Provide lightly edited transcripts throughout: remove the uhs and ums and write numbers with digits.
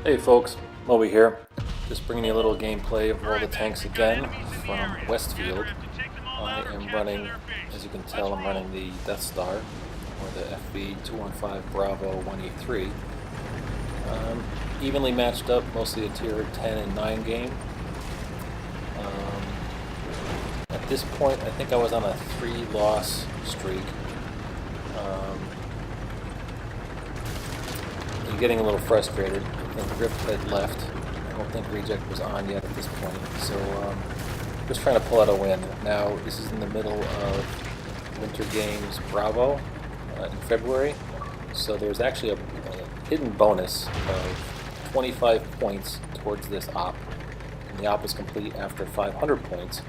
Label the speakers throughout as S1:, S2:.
S1: Hey folks, Moby here. Just bringing you a little gameplay of World of Tanks again from Westfield. I am running, as you can tell, I'm running the Death Star, or the FV215 Bravo 183. Evenly matched up, mostly a tier 10 and 9 game. At this point, I think I was on a 3-loss streak. I'm getting a little frustrated. I think Grip had left. I don't think Reject was on yet at this point. So just trying to pull out a win. Now this is in the middle of Winter Games Bravo in February. So there's actually a hidden bonus of 25 points towards this op. And the op is complete after 500 points.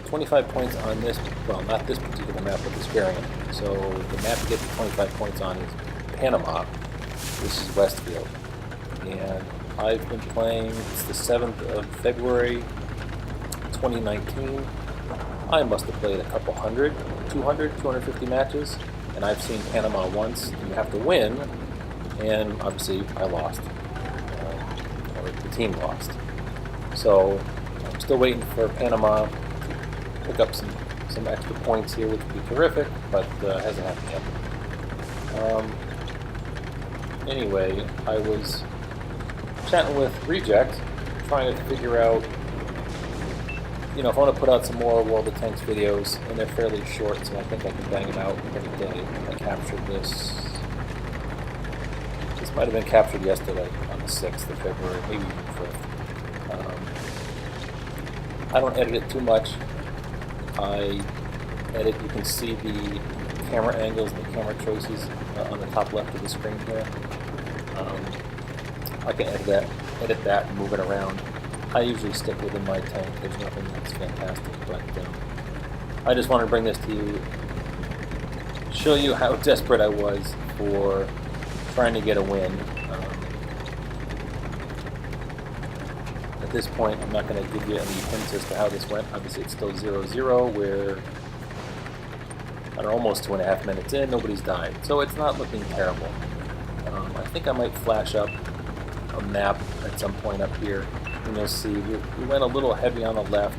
S1: 25 points on this, well, not this particular map, but this variant. So the map to get the 25 points on is Panama. This is Westfield. And I've been playing, it's the 7th of February 2019. I must have played a couple hundred, 200, 250 matches, and I've seen Panama once, and you have to win, and obviously I lost. Or the team lost. So I'm still waiting for Panama to pick up some extra points here, which would be terrific, but hasn't happened yet. Anyway, I was chatting with Reject, trying to figure out, if I want to put out some more World of Tanks videos, and they're fairly short, so I think I can bang them out every day. I captured this. This might have been captured yesterday on the 6th of February, maybe even 5th. I don't edit it too much. I edit, you can see the camera angles and the camera choices on the top left of the screen here. I can edit that and move it around. I usually stick within my tank. There's nothing that's fantastic, but I just wanted to bring this to you, show you how desperate I was for trying to get a win. At this point, I'm not going to give you any hints as to how this went. Obviously, it's still 0-0, where almost 2.5 minutes in, nobody's died. So it's not looking terrible. I think I might flash up a map at some point up here, and you'll see we went a little heavy on the left.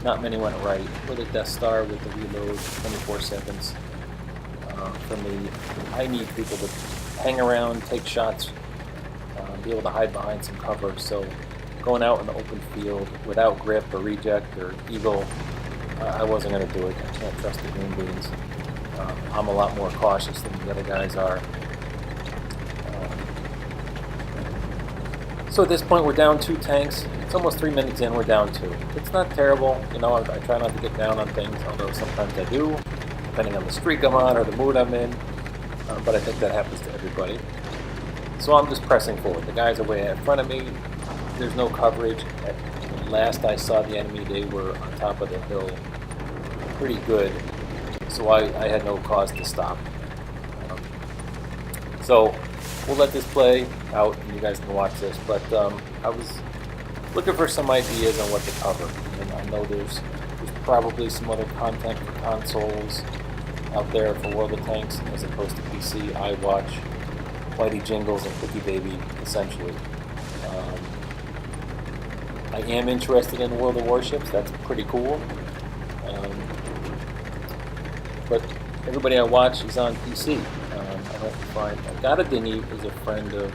S1: Not many went right. With a Death Star with the reload, 24 seconds. For me, I need people to hang around, take shots, be able to hide behind some cover. So going out in the open field without Grip or Reject or Eagle, I wasn't going to do it. I can't trust the green beans. I'm a lot more cautious than the other guys are. So at this point we're down 2 tanks. It's almost 3 minutes in, we're down 2. It's not terrible, I try not to get down on things, although sometimes I do, depending on the streak I'm on or the mood I'm in. But I think that happens to everybody. So I'm just pressing forward. The guys are way in front of me. There's no coverage. At last I saw the enemy, they were on top of the hill pretty good. So I had no cause to stop. So we'll let this play out and you guys can watch this. But I was looking for some ideas on what to cover. And I know there's probably some other content for consoles out there for World of Tanks as opposed to PC. I watch Whitey Jingles and Cookie Baby, essentially. I am interested in World of Warships. That's pretty cool. But everybody I watch is on PC. I don't find Dinny is a friend of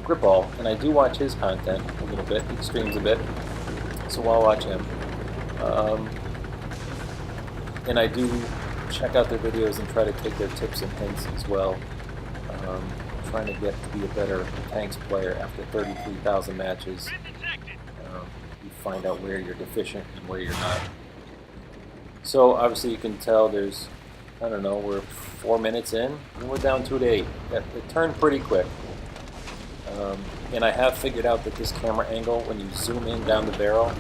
S1: Gripball, and I do watch his content a little bit. He streams a bit, so I'll watch him. And I do check out their videos and try to take their tips and hints as well. Trying to get to be a better tanks player after 33,000 matches. You find out where you're deficient and where you're not. So obviously you can tell there's, I don't know, we're 4 minutes in and we're down 2-8. It turned pretty quick. And I have figured out that this camera angle, when you zoom in down the barrel,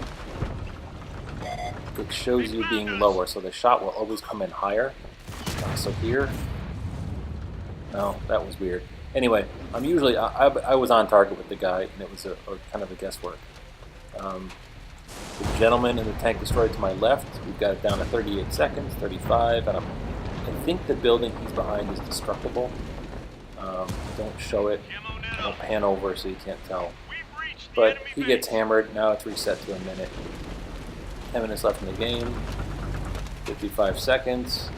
S1: it shows you being lower, so the shot will always come in higher. So here, no, that was weird. Anyway, I'm usually, I was on target with the guy, and it was a kind of a guesswork. The gentleman in the tank destroyer to my left, we've got it down to 38 seconds, 35, and I think the building he's behind is destructible. Don't show it. I don't pan over so you can't tell. But he gets hammered. Now it's reset to a minute. 10 minutes left in the game. 55 seconds.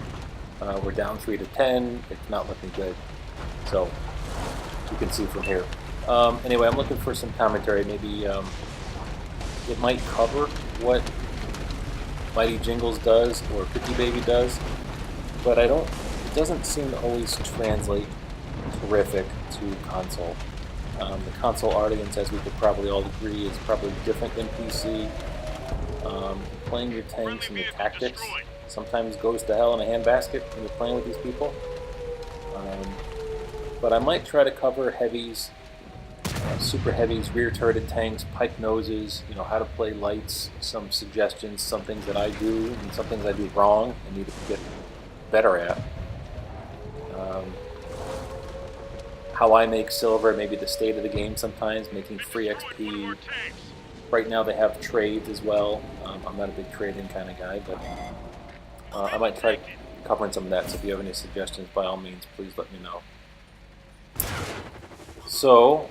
S1: We're down 3-10. It's not looking good. So you can see from here. Anyway, I'm looking for some commentary. Maybe it might cover what Mighty Jingles does or Cookie Baby does, but it doesn't seem to always translate terrific to console. The console audience, as we could probably all agree, is probably different than PC. Playing your tanks and your tactics sometimes goes to hell in a handbasket when you're playing with these people. But I might try to cover heavies, super heavies, rear turreted tanks, pike noses, how to play lights, some suggestions, some things that I do, and some things I do wrong and need to get better at. How I make silver, maybe the state of the game sometimes, making free XP. Right now they have trades as well. I'm not a big trading kind of guy, but I might try covering some of that. So if you have any suggestions, by all means, please let me know. So,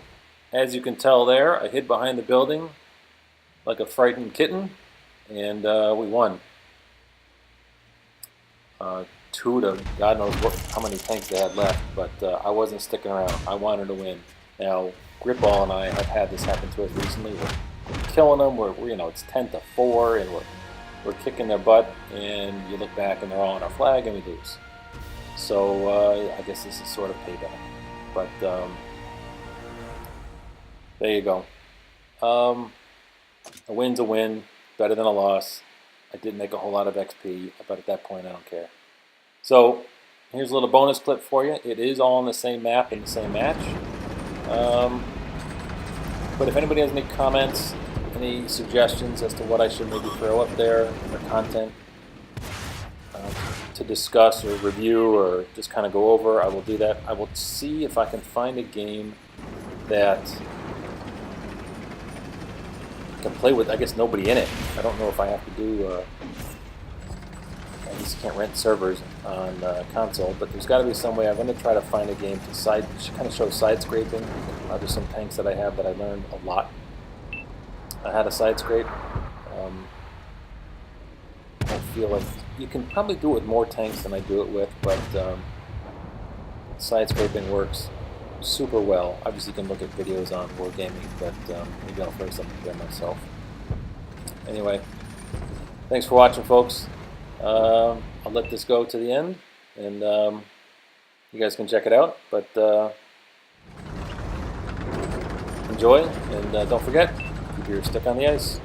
S1: as you can tell there, I hid behind the building like a frightened kitten, and we won. 2 to God knows how many tanks they had left, but I wasn't sticking around. I wanted to win. Now, Gritball and I have had this happen to us recently. We're killing them. We're it's 10-4, and we're kicking their butt. And you look back, and they're all on our flag, and we lose. So I guess this is sort of payback. But there you go. A win's a win, better than a loss. I didn't make a whole lot of XP, but at that point, I don't care. So here's a little bonus clip for you. It is all on the same map in the same match. But if anybody has any comments, any suggestions as to what I should maybe throw up there for content to discuss or review or just kind of go over, I will do that. I will see if I can find a game that I can play with, I guess, nobody in it. I don't know if I have to do... I just can't rent servers on console, but there's got to be some way. I'm going to try to find a game to kind of show side scraping. There's some tanks that I have that I learned a lot. I had a side scrape. I feel like you can probably do it with more tanks than I do it with, but side scraping works super well. Obviously, you can look at videos on Wargaming, but maybe I'll throw something there myself. Anyway, thanks for watching, folks. I'll let this go to the end, and you guys can check it out, but enjoy, and don't forget, keep your stick on the ice.